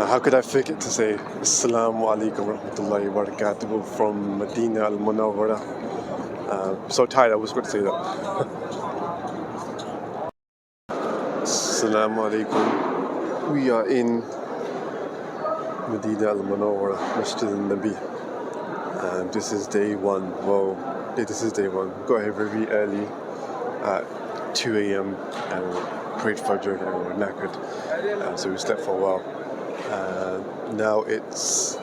How could I forget to say Assalamu alaikum rahmatullahi wa barakatuh from Madinah and so tired I was going to say that. Assalamu alaikum. We are in Madinah al-Munawwara, Masjid al-Nabi. And this is day one. This is day one. Got here very early at 2 a.m. and prayed Fajr and we're knackered. So we slept for a while. Now it's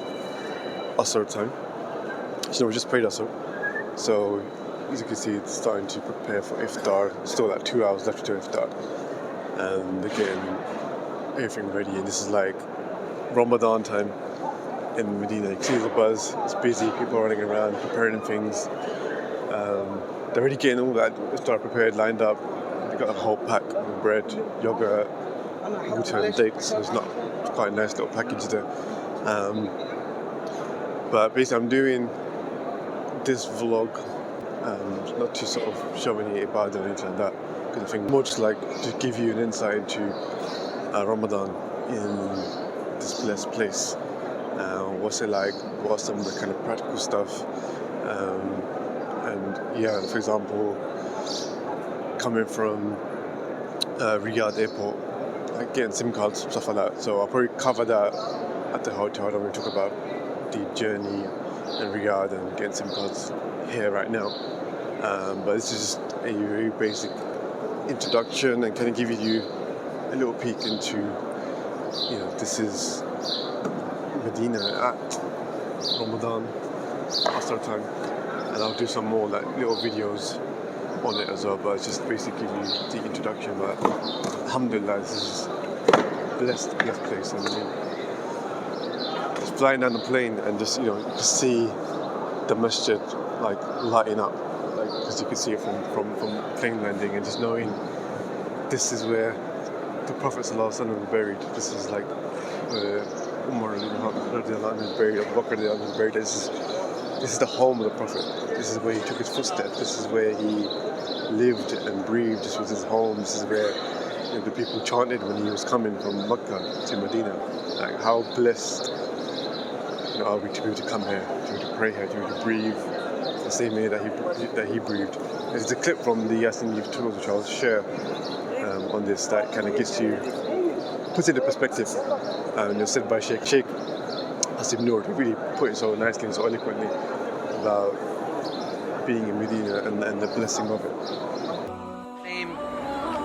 Asr time. So we just prayed Asr. So as you can see, it's starting to prepare for Iftar. Still like 2 hours left to Iftar. And they're getting everything ready. And this is like Ramadan time in Medina. You can see the buzz. It's busy. People are running around, preparing things. They're already getting all that Iftar prepared, lined up. They've got a whole pack of bread, yogurt, water and dates. So it's quite a nice little package there. But basically I'm doing this vlog not to sort of show any ibadah or anything like that, because I think more just like to give you an insight into Ramadan in this blessed place. What's it like? What's some of the kind of practical stuff? And yeah, for example, coming from Riyadh airport, like getting SIM cards, stuff like that. So I'll probably cover that at the hotel. I don't want to talk about the journey in Riyadh and getting SIM cards here right now. But this is just a very basic introduction and kind of giving you a little peek into, this is Medina at Ramadan, Asr time. And I'll do some more like little videos on it as well, but it's just basically the introduction. But alhamdulilah, this is a blessed place. I mean, just flying down the plane and just see the masjid like lighting up, like because you could see it from plane landing, and just knowing this is where the Prophet ﷺ was buried. This is like where Umrah is buried, Abu Bakr is buried. This is the home of the Prophet. This is where he took his footsteps. This is where he lived and breathed. This was his home. This is where the people chanted when he was coming from Makkah to Medina. Like how blessed are we to be able to come here, to be able to pray here, to be able to breathe the same air that he breathed. There's a clip from the Yaseen Youth Tours which I'll share on this that kind of puts it into perspective. And it's said by Sheikh Hasib Noor, who really put it so nicely and so eloquently about being in Medina and the blessing of it. Same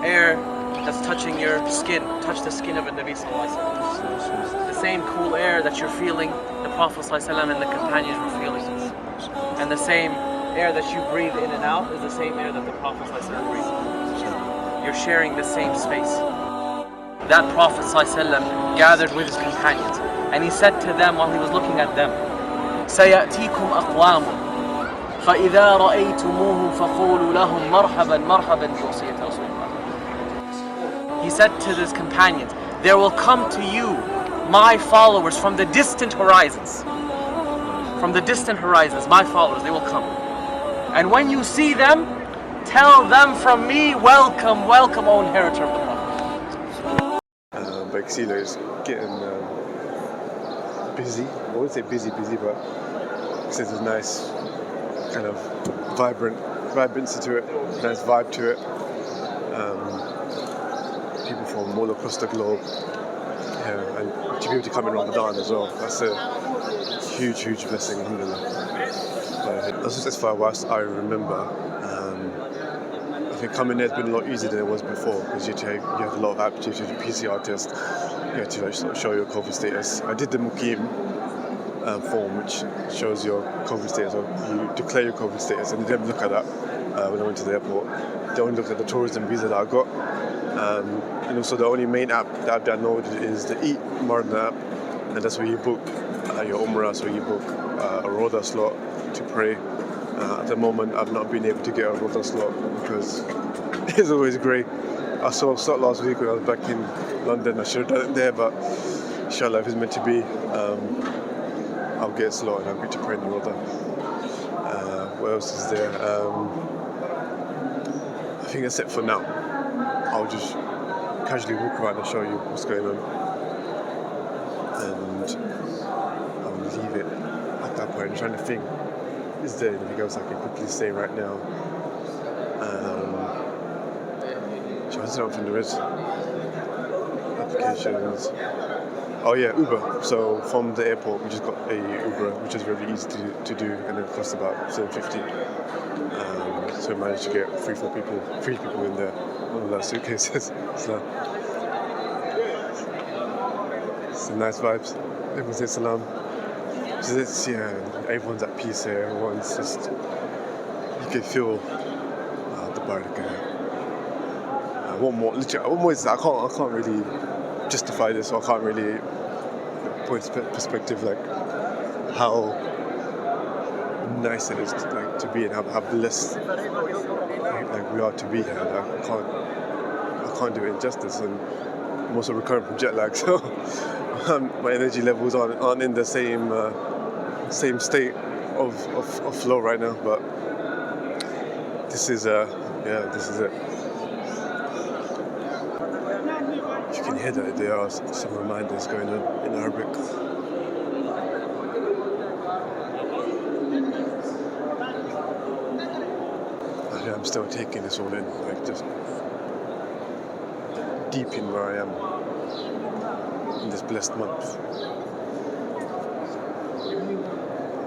air that's touching your skin, touch the skin of the Nabi Sallallahu Alaihi Wasallam. The same cool air that you're feeling, the Prophet Sallallahu Alaihi Wasallam and the companions were feeling. And the same air that you breathe in and out is the same air that the Prophet Sallallahu Alaihi Wasallam breathed. You're sharing the same space. That Prophet Sallallahu Alaihi Wasallam gathered with his companions, and he said to them while he was looking at them, سَيَأْتِيكُمْ أَقْوَامٌ فَإِذَا رَأَيْتُمُوهُمْ فَقُولُوا لَهُمْ مَرْحَبًا مَرْحَبًا بِوَصِيَّةِ رَسُولِ اللَّهِ. He said to his companions, there will come to you my followers from the distant horizons. From the distant horizons, my followers, they will come. And when you see them, tell them from me, welcome, welcome, O inheritor of the Prophet. But you see, it's getting busy. I wouldn't say busy, but it's a nice kind of vibrancy to it, nice vibe to it. People from all across the globe, and to be able to come in Ramadan as well. That's a huge blessing, alhamdulillah. That's just as far as I remember. I think coming there has been a lot easier than it was before, because you have a lot of aptitude to do PCR test. You have to sort of show your COVID status. I did the Mukim form, which shows your COVID status, or you declare your COVID status, and they didn't look at that when I went to the airport. They only looked at the tourism visa that I got. And also the only main app that I've downloaded is the Eat Madinah app, and that's where you book your Umrah, so you book a Roda slot to pray. At the moment, I've not been able to get a Roda slot because it's always grey. I saw a slot last week when I was back in London. I should have done it there, but inshallah, if it's meant to be, I'll get a slot and I'll get to pray in the Roda. What else is there? I think that's it for now. I'll just casually walk around and show you what's going on. Sorry, I'm trying to think. Is there anything else I can quickly say right now? Trying to know if there is applications. Oh yeah, Uber. So from the airport, we just got a Uber, which is very easy to do, and it costs about $7.50. So we managed to get three people in there, all of our suitcases. So some nice vibes. Everyone says salam. So it's, yeah, everyone's at peace here. Everyone's just, you can feel the barakah. One more is I can't really justify this, or I can't really put in perspective like how nice it is to be and how blessed like we are to be here. Like, I can't do it justice, and I'm also recovering from jet lag, so my energy levels aren't in the same state of flow right now. But this is it. You can hear that there are some reminders going on in Arabic. I'm still taking this all in, like just deep in where I am in this blessed month.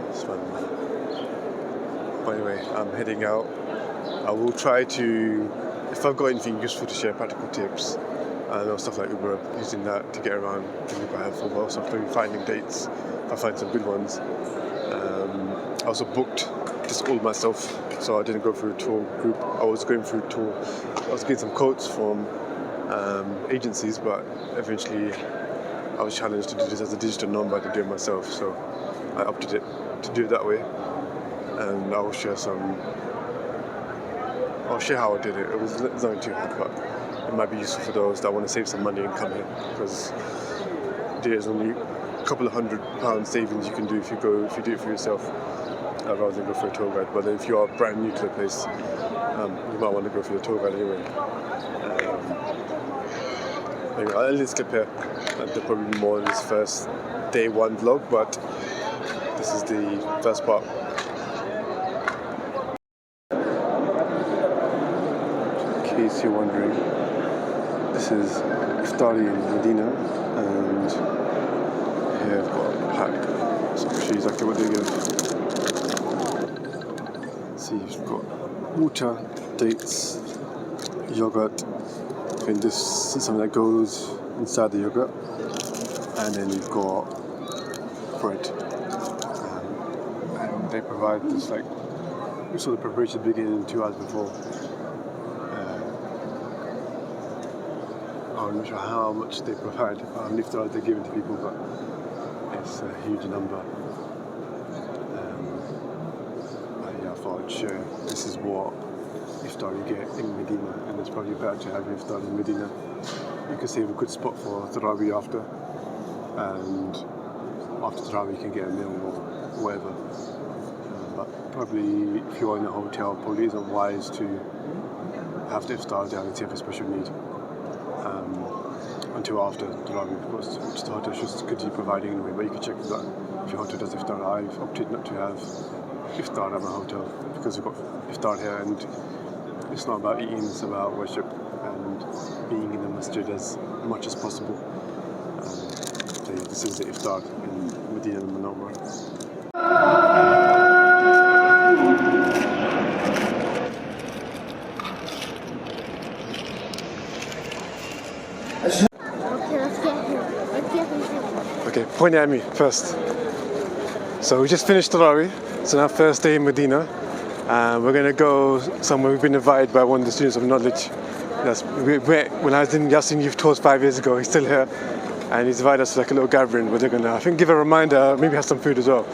It's fun. But anyway, I'm heading out. I will try to, if I've got anything useful to share, practical tips, and stuff like Uber, using that to get around, can be quite helpful. But also maybe finding dates, if I find some good ones. I also booked just all myself, so I didn't go through a tour group. I was getting some quotes from agencies, but eventually I was challenged to do this as a digital nomad and do it myself, so I opted to do it that way. And I'll share how I did it. It was nothing too hard, but it might be useful for those that want to save some money and come here, because there's only a couple of £100 savings you can do if you do it for yourself, rather than go for a tour guide. But if you are brand new to the place, you might want to go for the tour guide anyway. Anyway, I'll end this clip here. There'll probably be more in this first day one vlog, but this is the first part. In case you're wondering, this is Iftar in Medina, and here I've got a pack, so I'll show you exactly what they give. See, you've got water, dates, yogurt, and this is something that goes inside the yogurt, and then you've got bread. And they provide this, like, we saw the preparation beginning 2 hours before. I'm not sure how much they provide, how many iftars they're giving to people, but it's a huge number. I thought I'd share. This is what iftar you get in Medina, and it's probably better to have iftar in Medina. You can save a good spot for Tarawih after, and after Tarawih you can get a meal or whatever. But probably if you're in a hotel, probably isn't wise to have the iftar there unless you have a special need. Until after Tarawih, of course, which the hotel should continue providing anyway, but you can check that if your hotel does iftar. I've opted not to have iftar at my hotel because we've got iftar here, and it's not about eating, it's about worship and being in the masjid as much as possible. So yeah, this is the iftar in Madinah and Makkah. Okay, point at me first. So we just finished Tarawih. It's our first day in Medina. We're going to go somewhere. We've been invited by one of the students of knowledge. We met when I was in Yaseen Youth Tours 5 years ago. He's still here, and he's invited us to like a little gathering where they're going to, I think, give a reminder, maybe have some food as well.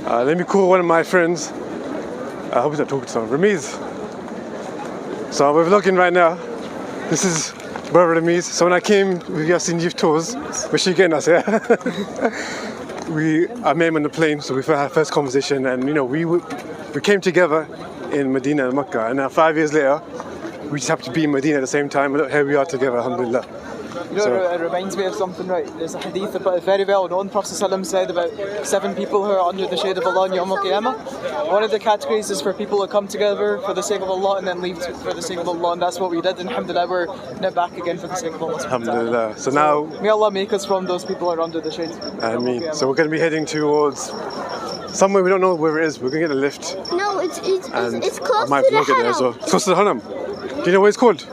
Let me call one of my friends. I hope he's not talking to someone. Ramiz. So we're vlogging right now. This is brother Ramiz. So when I came with Yaseen Youth Tours, was she getting us here? I met him on the plane, so we had our first conversation, and we came together in Madinah and Makkah, and now 5 years later we just happen to be in Medina at the same time, and look, here we are together, alhamdulilah. You know, it reminds me of something, right? There's a hadith about very well known. Prophet ﷺ said about 7 people who are under the shade of Allah on Yawm al-Qiyamah. One of the categories is for people who come together for the sake of Allah and then leave for the sake of Allah, and that's what we did. And alhamdulillah, we're now back again for the sake of Allah. Alhamdulillah. So now, may Allah make us from those people who are under the shade. Ameen. So we're going to be heading towards somewhere we don't know where it is. We're going to get a lift. No, it's close I might to the vlog it there as well. Haram. It's close to the Haram. Do you know what it's called? No,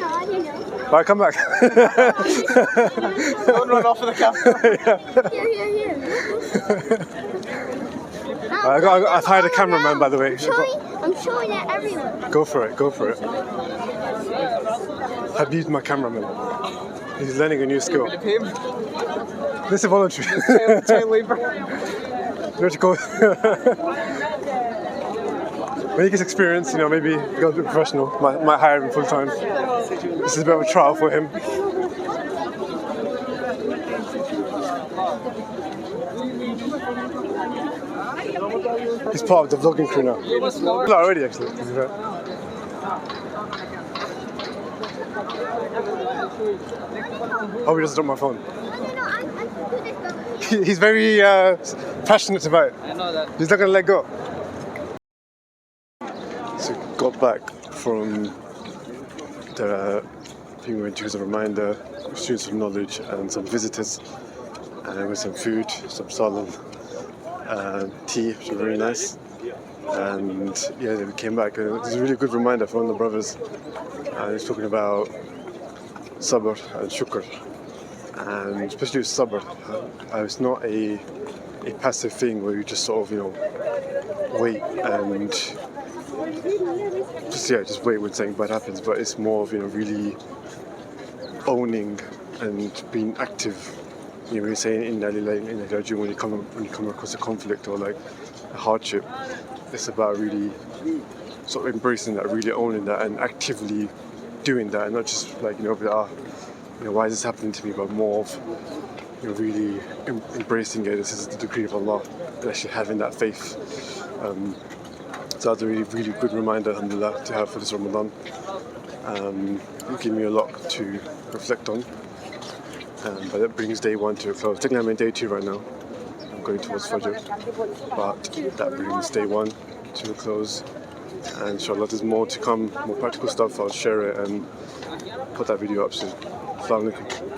I don't know. Alright, come back. Don't run off of the camera. Here. I've hired a cameraman, by the way. I'm showing it everyone. Go for it. Habib's my cameraman. He's learning a new skill. Pay him. This is voluntary. Child labour. You have to go. When he gets experience, you know, maybe go to a professional. Might hire him full time. This is a bit of a trial for him. He's part of the vlogging crew now. Not already, actually. Oh, he doesn't drop my phone. He's very passionate about it. I know that. He's not going to let go. So got back from the thing we went to as a reminder, students of knowledge and some visitors, and with some food, some salad, tea, which was very nice. And yeah, then we came back, and it was a really good reminder for one of the brothers. And he's talking about sabr and shukr, and especially with sabr. It's not a passive thing where you just sort of, you know, wait and just wait when something bad happens, but it's more of, you know, really owning and being active. You know, when you're saying inna lillahi wa inna ilaihi raji'un when you come across a conflict or like a hardship, it's about really sort of embracing that, really owning that, and actively doing that, and not just like, you know, why is this happening to me, but more of, you know, really embracing it. This is the decree of Allah, and actually having that faith. So that's a really, really good reminder, alhamdulillah, to have for this Ramadan. It gave me a lot to reflect on. But that brings day 1 to a close. Technically I'm in day 2 right now. I'm going towards Fajr. But that brings day 1 to a close. And inshallah there's more to come, more practical stuff. I'll share it and put that video up soon. Assalamu alaikum.